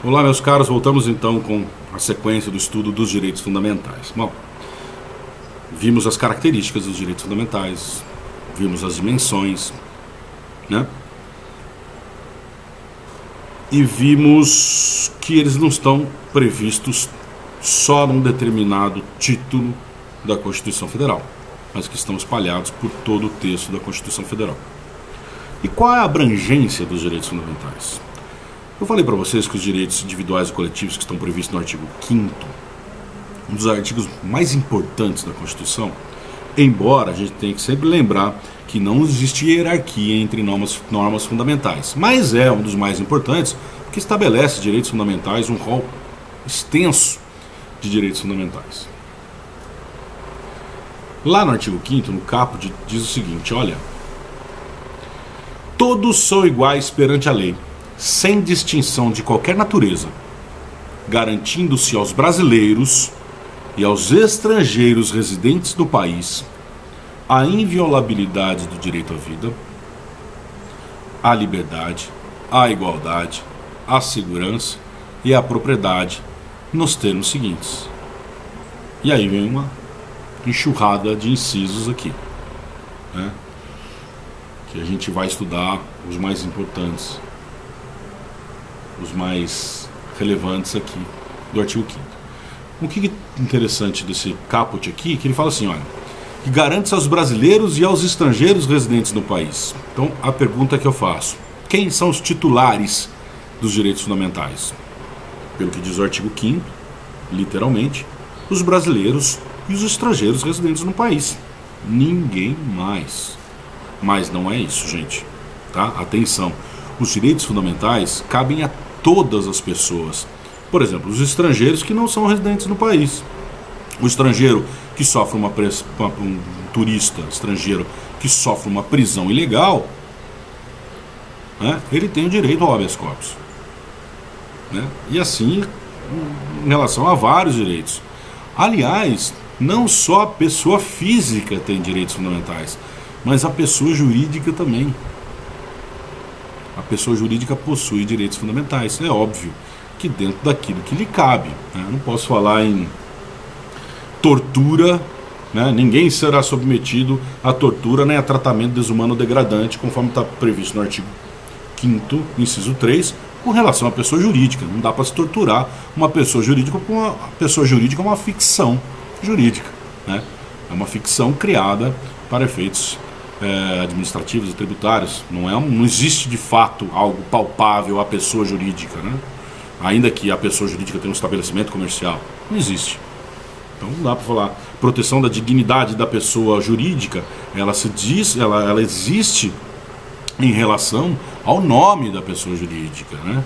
Olá, meus caros, voltamos então com a sequência do estudo dos direitos fundamentais. Bom, vimos as características dos direitos fundamentais, vimos as dimensões, né? E vimos que eles não estão previstos só num determinado título da Constituição Federal, mas que estão espalhados por todo o texto da Constituição Federal. E qual é a abrangência dos direitos fundamentais? Eu falei para vocês que os direitos individuais e coletivos que estão previstos no artigo 5º, um dos artigos mais importantes da Constituição, embora a gente tenha que sempre lembrar que não existe hierarquia entre normas fundamentais, mas é um dos mais importantes porque estabelece direitos fundamentais, um rol extenso de direitos fundamentais. Lá no artigo 5º, no caput, diz o seguinte, olha: todos são iguais perante a lei, sem distinção de qualquer natureza, garantindo-se aos brasileiros e aos estrangeiros residentes no país a inviolabilidade do direito à vida, à liberdade, à igualdade, à segurança e à propriedade, nos termos seguintes. E aí vem uma enxurrada de incisos aqui, né? Que a gente vai estudar os mais importantes, os mais relevantes aqui do artigo 5º. O que é interessante desse caput aqui, que ele fala assim, olha, que garante aos brasileiros e aos estrangeiros residentes no país. Então, a pergunta que eu faço: quem são os titulares dos direitos fundamentais? Pelo que diz o artigo 5º, literalmente, os brasileiros e os estrangeiros residentes no país. Ninguém mais. Mas não é isso, gente. Tá? Atenção. Os direitos fundamentais cabem a todas as pessoas. Por exemplo, os estrangeiros que não são residentes no país. O estrangeiro que sofre um turista estrangeiro que sofre uma prisão ilegal, né, ele tem o direito ao habeas corpus, né? E assim em relação a vários direitos. Aliás, não só a pessoa física tem direitos fundamentais, mas a pessoa jurídica também. A pessoa jurídica possui direitos fundamentais. É óbvio que dentro daquilo que lhe cabe, né? Eu não posso falar em tortura, né? Ninguém será submetido a tortura nem a tratamento desumano ou degradante, conforme está previsto no artigo 5º, inciso 3, com relação à pessoa jurídica. Não dá para se torturar uma pessoa jurídica, porque uma pessoa jurídica é uma ficção jurídica, né? É uma ficção criada para efeitos administrativos e tributários. Não existe de fato algo palpável à pessoa jurídica, né? Ainda que a pessoa jurídica tenha um estabelecimento comercial, não existe. Então não dá para falar. Proteção da dignidade da pessoa jurídica, ela existe em relação ao nome da pessoa jurídica, né?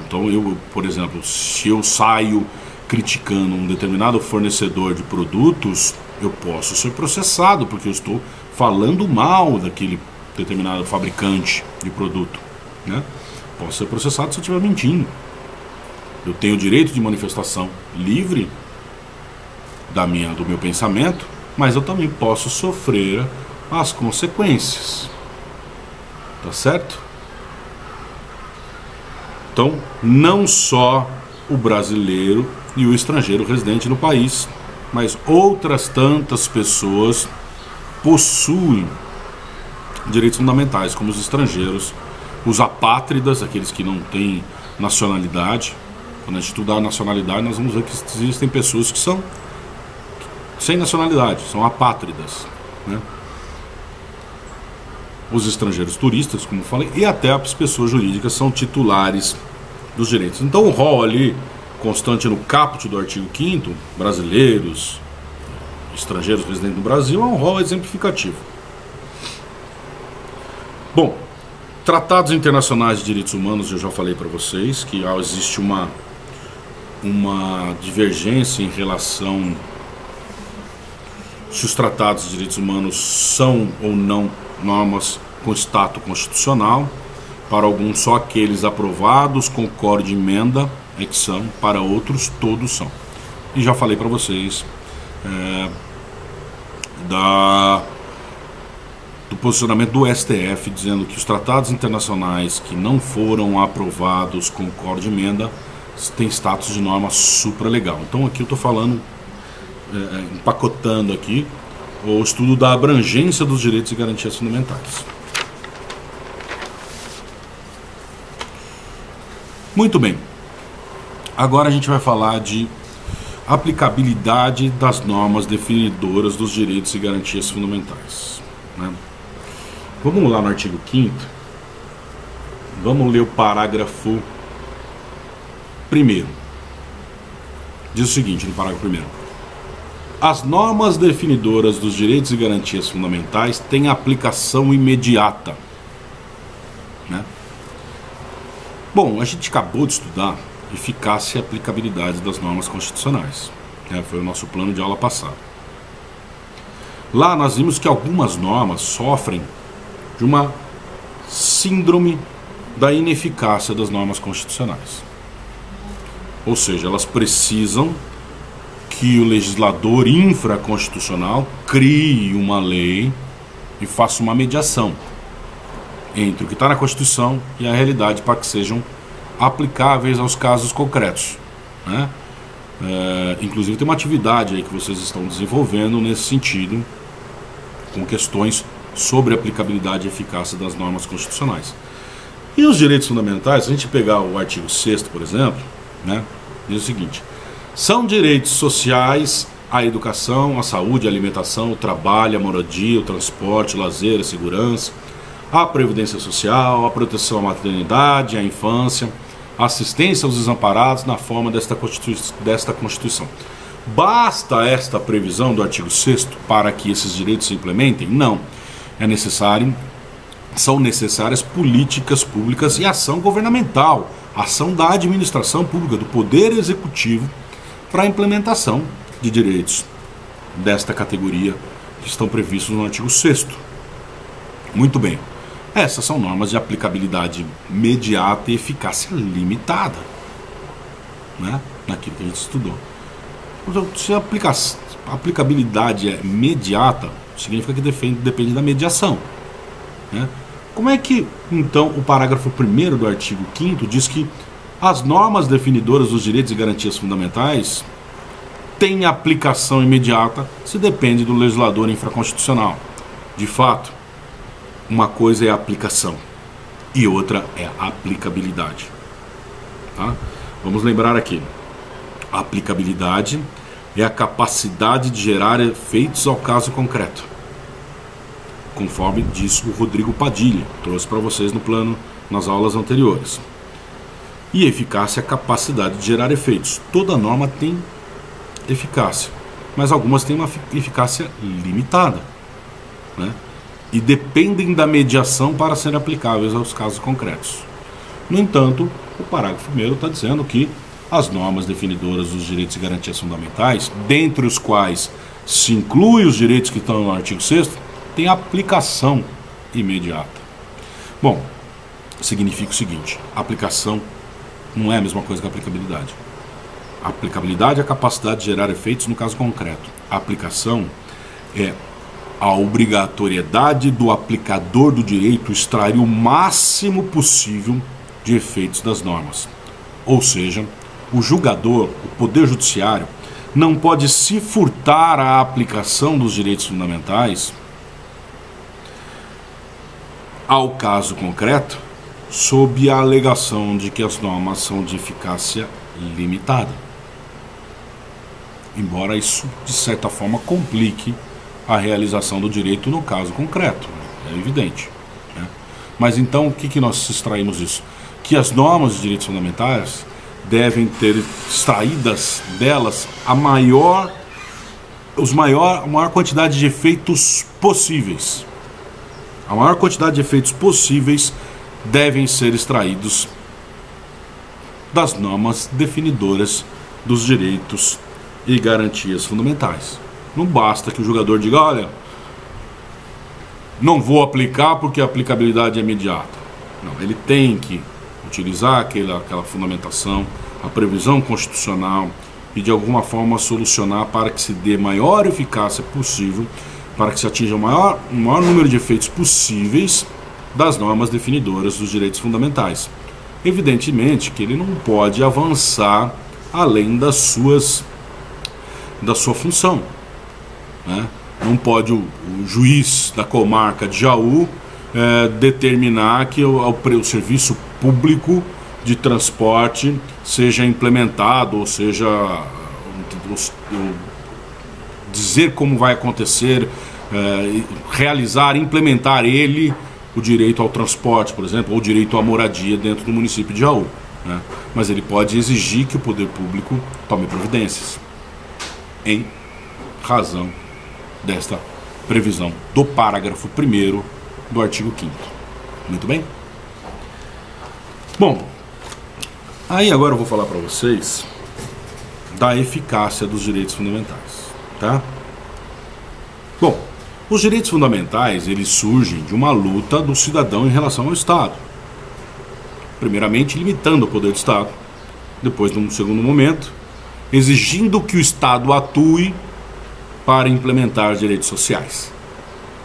Então eu, por exemplo, se eu saio criticando um determinado fornecedor de produtos, eu posso ser processado porque eu estou falando mal daquele determinado fabricante de produto, né? Posso ser processado se eu estiver mentindo. Eu tenho o direito de manifestação livre do meu pensamento, mas eu também posso sofrer as consequências. Tá certo? Então, não só o brasileiro e o estrangeiro residente no país, mas outras tantas pessoas possuem direitos fundamentais, como os estrangeiros, os apátridas, aqueles que não têm nacionalidade. Quando a gente estudar a nacionalidade, nós vamos ver que existem pessoas que são sem nacionalidade, são apátridas, né? Os estrangeiros turistas, como eu falei, e até as pessoas jurídicas são titulares dos direitos. Então o rol ali, constante no caput do artigo 5º, brasileiros, estrangeiros residentes no Brasil, é um rol exemplificativo. Bom, tratados internacionais de direitos humanos, eu já falei para vocês que existe uma divergência em relação se os tratados de direitos humanos são ou não normas com status constitucional. Para alguns, só aqueles aprovados com código de emenda é que são, para outros, todos são. E já falei para vocês do posicionamento do STF, dizendo que os tratados internacionais que não foram aprovados com código de emenda têm status de norma supralegal. Então aqui eu estou falando, empacotando aqui, o estudo da abrangência dos direitos e garantias fundamentais. Muito bem. Agora a gente vai falar de aplicabilidade das normas definidoras dos direitos e garantias fundamentais, né? Vamos lá no artigo 5º. Vamos ler o parágrafo 1º. Diz o seguinte no parágrafo 1º: as normas definidoras dos direitos e garantias fundamentais têm aplicação imediata, né? Bom, a gente acabou de estudar eficácia e aplicabilidade das normas constitucionais, né? Foi o nosso plano de aula passado. Lá nós vimos que algumas normas sofrem de uma síndrome da ineficácia das normas constitucionais. Ou seja, elas precisam que o legislador infraconstitucional crie uma lei e faça uma mediação entre o que está na Constituição e a realidade para que sejam aplicáveis aos casos concretos, né? Inclusive tem uma atividade aí que vocês estão desenvolvendo nesse sentido, com questões sobre a aplicabilidade e eficácia das normas constitucionais. E os direitos fundamentais, se a gente pegar o artigo 6º, por exemplo, né, diz o seguinte: são direitos sociais a educação, a saúde, a alimentação, o trabalho, a moradia, o transporte, o lazer, a segurança, a previdência social, a proteção à maternidade, à infância, a assistência aos desamparados na forma desta Constituição. Basta esta previsão do artigo 6º para que esses direitos se implementem? Não. São necessárias políticas públicas e ação governamental, ação da administração pública, do poder executivo, para a implementação de direitos desta categoria que estão previstos no artigo 6º. Muito bem. Essas são normas de aplicabilidade imediata e eficácia limitada, né? Naquilo que a gente estudou. Então, se a aplicabilidade é imediata, significa que depende da mediação, né? Como é que, então, o parágrafo 1º do artigo 5º diz que as normas definidoras dos direitos e garantias fundamentais têm aplicação imediata se depende do legislador infraconstitucional? De fato, uma coisa é a aplicação e outra é a aplicabilidade, tá? Vamos lembrar aqui: a aplicabilidade é a capacidade de gerar efeitos ao caso concreto, conforme disse o Rodrigo Padilha, trouxe para vocês no plano nas aulas anteriores. E eficácia é a capacidade de gerar efeitos. Toda norma tem eficácia, mas algumas têm uma eficácia limitada, né? E dependem da mediação para serem aplicáveis aos casos concretos. No entanto, o parágrafo 1º está dizendo que as normas definidoras dos direitos e garantias fundamentais, dentre os quais se inclui os direitos que estão no artigo 6º, têm aplicação imediata. Bom, significa o seguinte: aplicação não é a mesma coisa que aplicabilidade. A aplicabilidade é a capacidade de gerar efeitos no caso concreto. A aplicação é a obrigatoriedade do aplicador do direito extrair o máximo possível de efeitos das normas. Ou seja, o julgador, o poder judiciário, não pode se furtar à aplicação dos direitos fundamentais ao caso concreto, sob a alegação de que as normas são de eficácia limitada. Embora isso, de certa forma, complique a realização do direito no caso concreto, é evidente, né? Mas então o que nós extraímos disso? Que as normas de direitos fundamentais devem ter extraídas delas a maior quantidade de efeitos possíveis. A maior quantidade de efeitos possíveis devem ser extraídos das normas definidoras dos direitos e garantias fundamentais. Não basta que o julgador diga: olha, não vou aplicar porque a aplicabilidade é imediata. Não, ele tem que utilizar aquela fundamentação, a previsão constitucional e de alguma forma solucionar para que se dê maior eficácia possível para que se atinja o maior número de efeitos possíveis das normas definidoras dos direitos fundamentais. Evidentemente que ele não pode avançar além da sua função, né? Não pode o juiz da comarca de Jaú determinar que o serviço público de transporte seja implementado, ou seja, dizer como vai acontecer, implementar ele o direito ao transporte, por exemplo, ou o direito à moradia dentro do município de Jaú, né? Mas ele pode exigir que o poder público tome providências em razão desta previsão do parágrafo 1º do artigo 5º. Muito bem? Bom, aí agora eu vou falar para vocês da eficácia dos direitos fundamentais, tá? Bom, os direitos fundamentais, eles surgem de uma luta do cidadão em relação ao Estado. Primeiramente, limitando o poder do Estado. Depois, num segundo momento, exigindo que o Estado atue para implementar direitos sociais.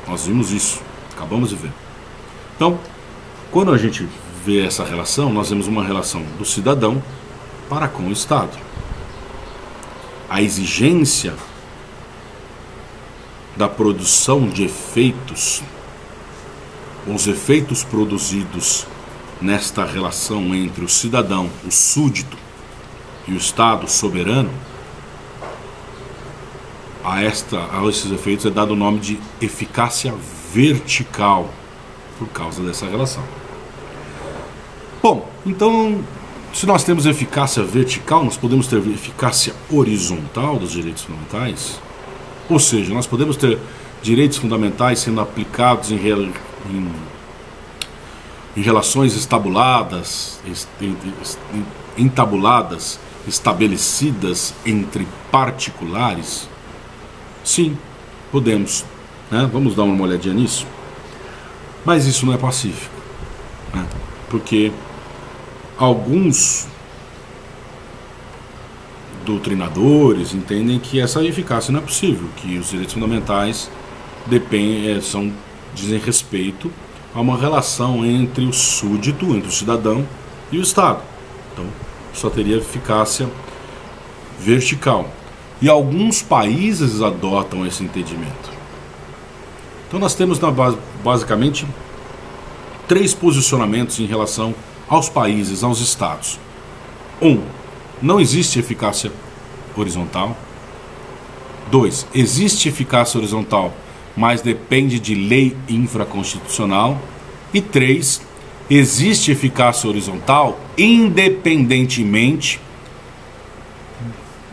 Nós vimos isso, acabamos de ver. Então, quando a gente vê essa relação, nós vemos uma relação do cidadão para com o Estado. A exigência da produção de efeitos, os efeitos produzidos nesta relação entre o cidadão, o súdito e o Estado soberano, a esses efeitos é dado o nome de eficácia vertical, por causa dessa relação. Bom, então, se nós temos eficácia vertical, nós podemos ter eficácia horizontal dos direitos fundamentais? Ou seja, nós podemos ter direitos fundamentais sendo aplicados em relações entabuladas, estabelecidas entre particulares? Sim, podemos, né? Vamos dar uma olhadinha nisso. Mas isso não é pacífico, né? Porque alguns doutrinadores entendem que essa eficácia não é possível, que os direitos fundamentais dizem respeito a uma relação entre o súdito, entre o cidadão e o Estado. Então, só teria eficácia vertical. E alguns países adotam esse entendimento. Então nós temos basicamente 3 posicionamentos em relação aos países, aos estados. 1. Não existe eficácia horizontal. 2. Existe eficácia horizontal, mas depende de lei infraconstitucional. E 3. Existe eficácia horizontal independentemente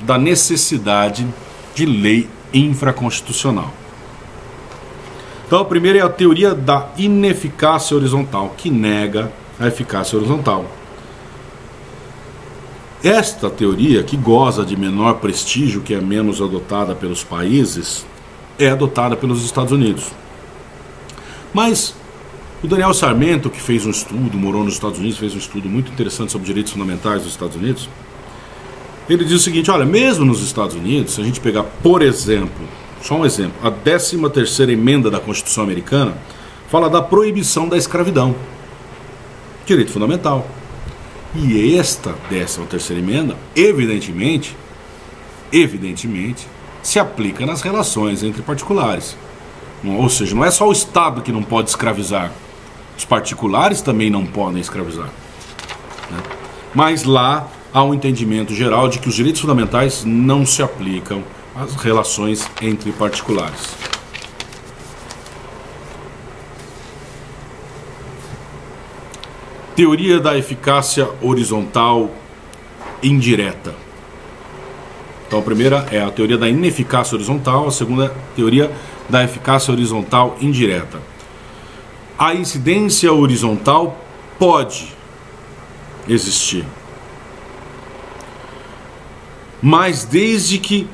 da necessidade de lei infraconstitucional. Então a primeira é a teoria da ineficácia horizontal, que nega a eficácia horizontal. Esta teoria, que goza de menor prestígio, que é menos adotada pelos países, é adotada pelos Estados Unidos. Mas o Daniel Sarmento, que fez um estudo, morou nos Estados Unidos, fez um estudo muito interessante sobre direitos fundamentais dos Estados Unidos, ele diz o seguinte: olha, mesmo nos Estados Unidos, se a gente pegar, por exemplo, só um exemplo, a 13ª emenda da Constituição Americana fala da proibição da escravidão, direito fundamental. E esta 13ª emenda, evidentemente, se aplica nas relações entre particulares. Ou seja, não é só o Estado que não pode escravizar, os particulares também não podem escravizar, né? Mas lá há um entendimento geral de que os direitos fundamentais não se aplicam às relações entre particulares. Teoria da eficácia horizontal indireta. Então a primeira é a teoria da ineficácia horizontal, a segunda é a teoria da eficácia horizontal indireta. A incidência horizontal pode existir, mas desde que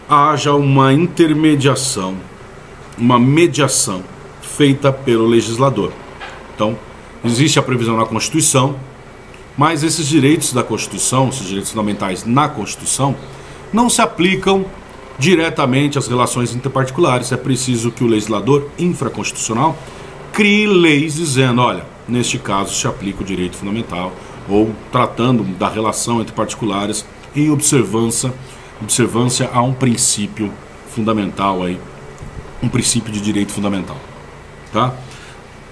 haja uma intermediação, uma mediação feita pelo legislador. Então, existe a previsão na Constituição, mas esses direitos da Constituição, esses direitos fundamentais na Constituição, não se aplicam diretamente às relações interparticulares, é preciso que o legislador infraconstitucional crie leis dizendo, olha, neste caso se aplica o direito fundamental, ou tratando da relação entre particulares em observância a um princípio fundamental aí, um princípio de direito fundamental, tá?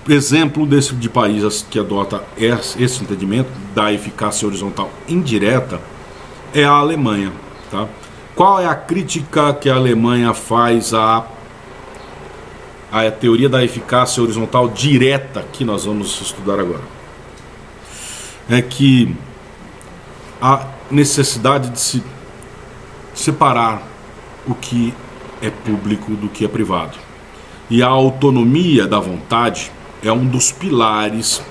Exemplo de país que adota esse entendimento da eficácia horizontal indireta é a Alemanha, tá? Qual é a crítica que a Alemanha faz à teoria da eficácia horizontal direta que nós vamos estudar agora? É que a necessidade de se separar o que é público do que é privado. E a autonomia da vontade é um dos pilares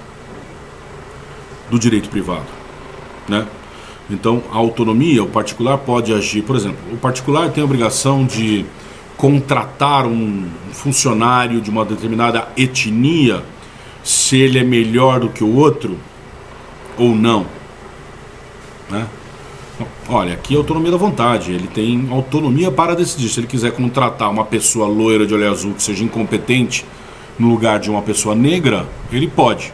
do direito privado, né? Então, a autonomia, o particular pode agir, por exemplo, o particular tem a obrigação de contratar um funcionário de uma determinada etnia se ele é melhor do que o outro ou não, né? Olha, aqui é a autonomia da vontade, ele tem autonomia para decidir. Se ele quiser contratar uma pessoa loira de olho azul que seja incompetente no lugar de uma pessoa negra, ele pode.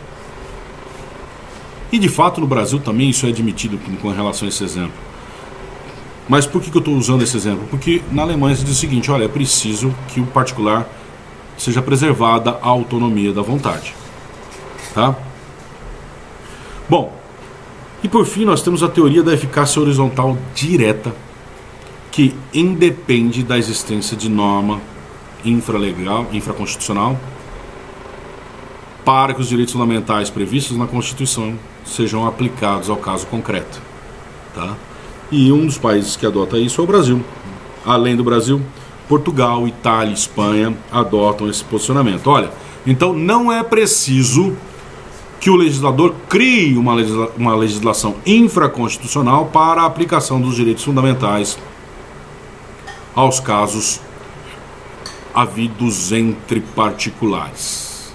E de fato no Brasil também isso é admitido com relação a esse exemplo. Mas por que eu estou usando esse exemplo? Porque na Alemanha se diz o seguinte, olha, é preciso que o particular seja preservada a autonomia da vontade, tá? Bom, e por fim nós temos a teoria da eficácia horizontal direta, que independe da existência de norma infraconstitucional, para que os direitos fundamentais previstos na Constituição sejam aplicados ao caso concreto, tá? E um dos países que adota isso é o Brasil. Além do Brasil, Portugal, Itália e Espanha adotam esse posicionamento. Olha, então não é preciso que o legislador crie uma legislação infraconstitucional para a aplicação dos direitos fundamentais aos casos havidos entre particulares,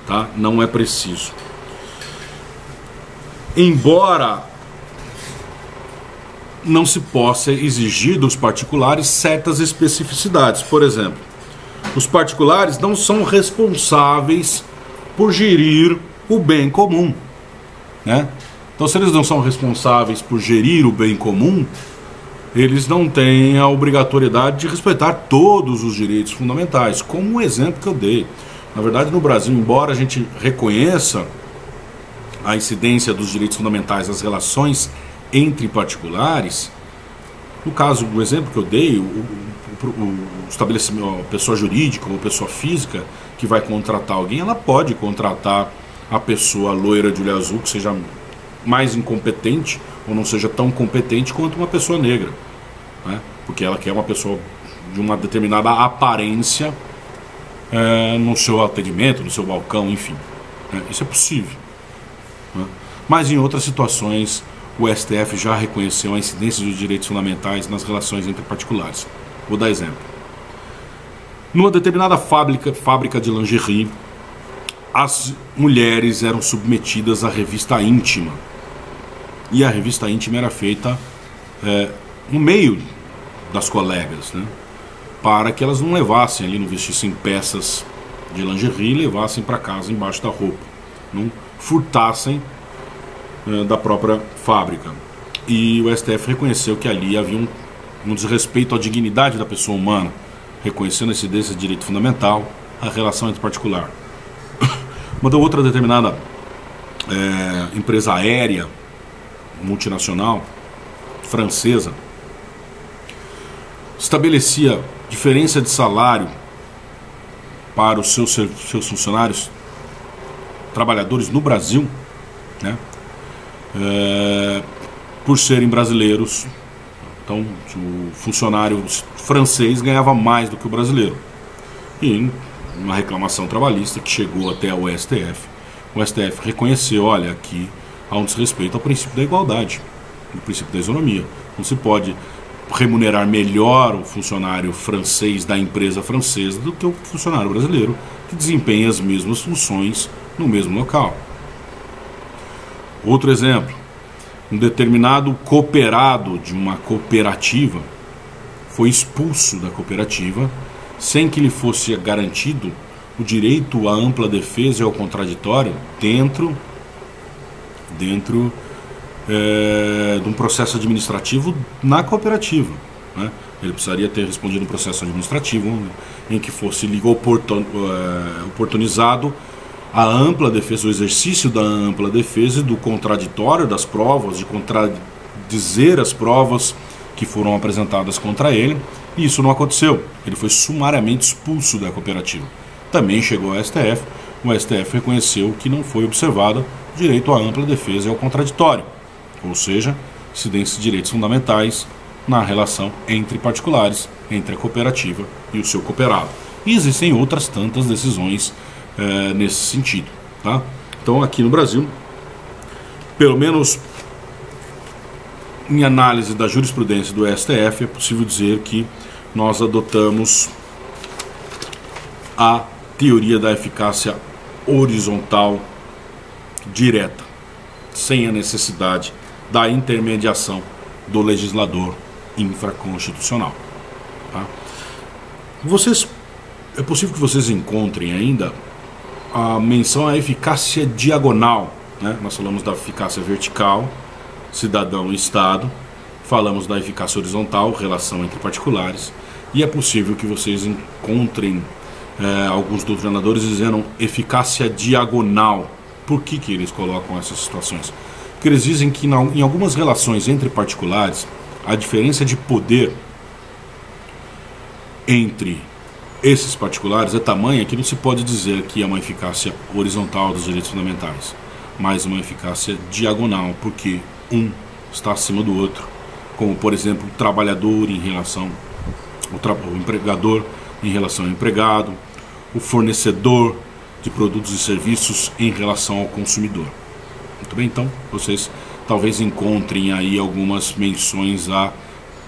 tá? Não é preciso. Embora não se possa exigir dos particulares certas especificidades. Por exemplo, os particulares não são responsáveis por gerir o bem comum, né? Então, se eles não são responsáveis por gerir o bem comum, eles não têm a obrigatoriedade de respeitar todos os direitos fundamentais, como o exemplo que eu dei. Na verdade, no Brasil, embora a gente reconheça a incidência dos direitos fundamentais nas relações entre particulares, no caso do exemplo que eu dei, o estabelecimento, a pessoa jurídica ou pessoa física que vai contratar alguém, ela pode contratar a pessoa loira de olho azul que seja mais incompetente ou não seja tão competente quanto uma pessoa negra, né? Porque ela quer uma pessoa de uma determinada aparência no seu atendimento, no seu balcão, enfim, né? Isso é possível, né? Mas em outras situações o STF já reconheceu a incidência dos direitos fundamentais nas relações entre particulares. Vou dar exemplo. Numa determinada fábrica de lingerie, as mulheres eram submetidas à revista íntima. E a revista íntima era feita no meio das colegas, né? Para que elas não levassem ali, não vestissem peças de lingerie e levassem para casa embaixo da roupa. Não furtassem da própria fábrica. E o STF reconheceu que ali havia um desrespeito à dignidade da pessoa humana, reconhecendo a incidência de direito fundamental, a relação entre particular. Uma outra determinada empresa aérea multinacional francesa estabelecia diferença de salário para os seus funcionários trabalhadores no Brasil, né? Por serem brasileiros. Então o funcionário francês ganhava mais do que o brasileiro. E uma reclamação trabalhista que chegou até o STF reconheceu, olha, aqui há um desrespeito ao princípio da igualdade, ao princípio da isonomia. Não se pode remunerar melhor o funcionário francês da empresa francesa do que o funcionário brasileiro que desempenha as mesmas funções no mesmo local. Outro exemplo, um determinado cooperado de uma cooperativa foi expulso da cooperativa sem que lhe fosse garantido o direito à ampla defesa e ao contraditório dentro de um processo administrativo na cooperativa, né? Ele precisaria ter respondido um processo administrativo em que fosse oportunizado a ampla defesa, o exercício da ampla defesa e do contraditório das provas, de contradizer as provas que foram apresentadas contra ele, e isso não aconteceu. Ele foi sumariamente expulso da cooperativa. Também chegou ao STF, o STF reconheceu que não foi observado o direito à ampla defesa e ao contraditório, ou seja, incidência de direitos fundamentais na relação entre particulares, entre a cooperativa e o seu cooperado. E existem outras tantas decisões nesse sentido, tá? Então aqui no Brasil, pelo menos em análise da jurisprudência do STF, é possível dizer que nós adotamos a teoria da eficácia horizontal direta, sem a necessidade da intermediação do legislador infraconstitucional, tá? É possível que vocês encontrem ainda a menção à eficácia diagonal, né? Nós falamos da eficácia vertical, cidadão e Estado, falamos da eficácia horizontal, relação entre particulares, e é possível que vocês encontrem alguns doutrinadores dizendo eficácia diagonal. Por que eles colocam essas situações? Porque eles dizem que em algumas relações entre particulares, a diferença de poder entre esses particulares é tamanha que não se pode dizer que é uma eficácia horizontal dos direitos fundamentais, mas uma eficácia diagonal, porque um está acima do outro, como por exemplo o trabalhador em relação o empregador em relação ao empregado, o fornecedor de produtos e serviços em relação ao consumidor. Muito bem, então vocês talvez encontrem aí algumas menções à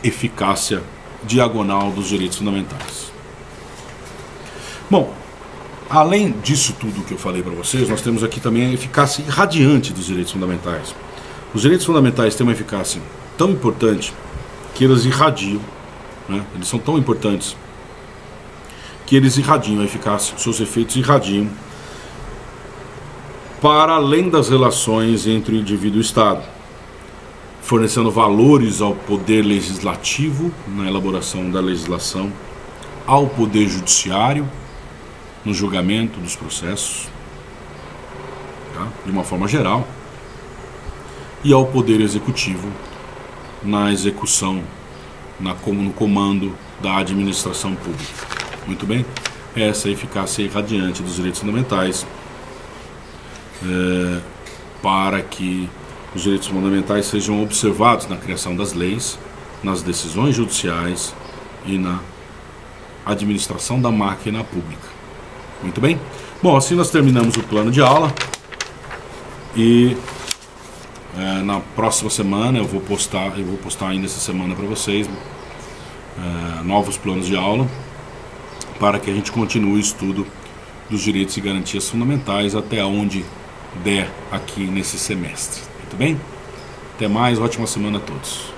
eficácia diagonal dos direitos fundamentais. Bom, além disso tudo que eu falei para vocês, nós temos aqui também a eficácia irradiante dos direitos fundamentais. Os direitos fundamentais têm uma eficácia tão importante que eles irradiam, né? Eles são tão importantes que eles irradiam a eficácia, seus efeitos irradiam para além das relações entre o indivíduo e o Estado, fornecendo valores ao poder legislativo na elaboração da legislação, ao poder judiciário no julgamento dos processos, tá? De uma forma geral, e ao poder executivo na execução, no comando da administração pública. Muito bem? Essa é a eficácia irradiante dos direitos fundamentais, para que os direitos fundamentais sejam observados na criação das leis, nas decisões judiciais e na administração da máquina pública. Muito bem? Bom, assim nós terminamos o plano de aula e na próxima semana eu vou postar ainda essa semana para vocês novos planos de aula para que a gente continue o estudo dos direitos e garantias fundamentais até onde der aqui nesse semestre. Muito bem? Até mais, ótima semana a todos.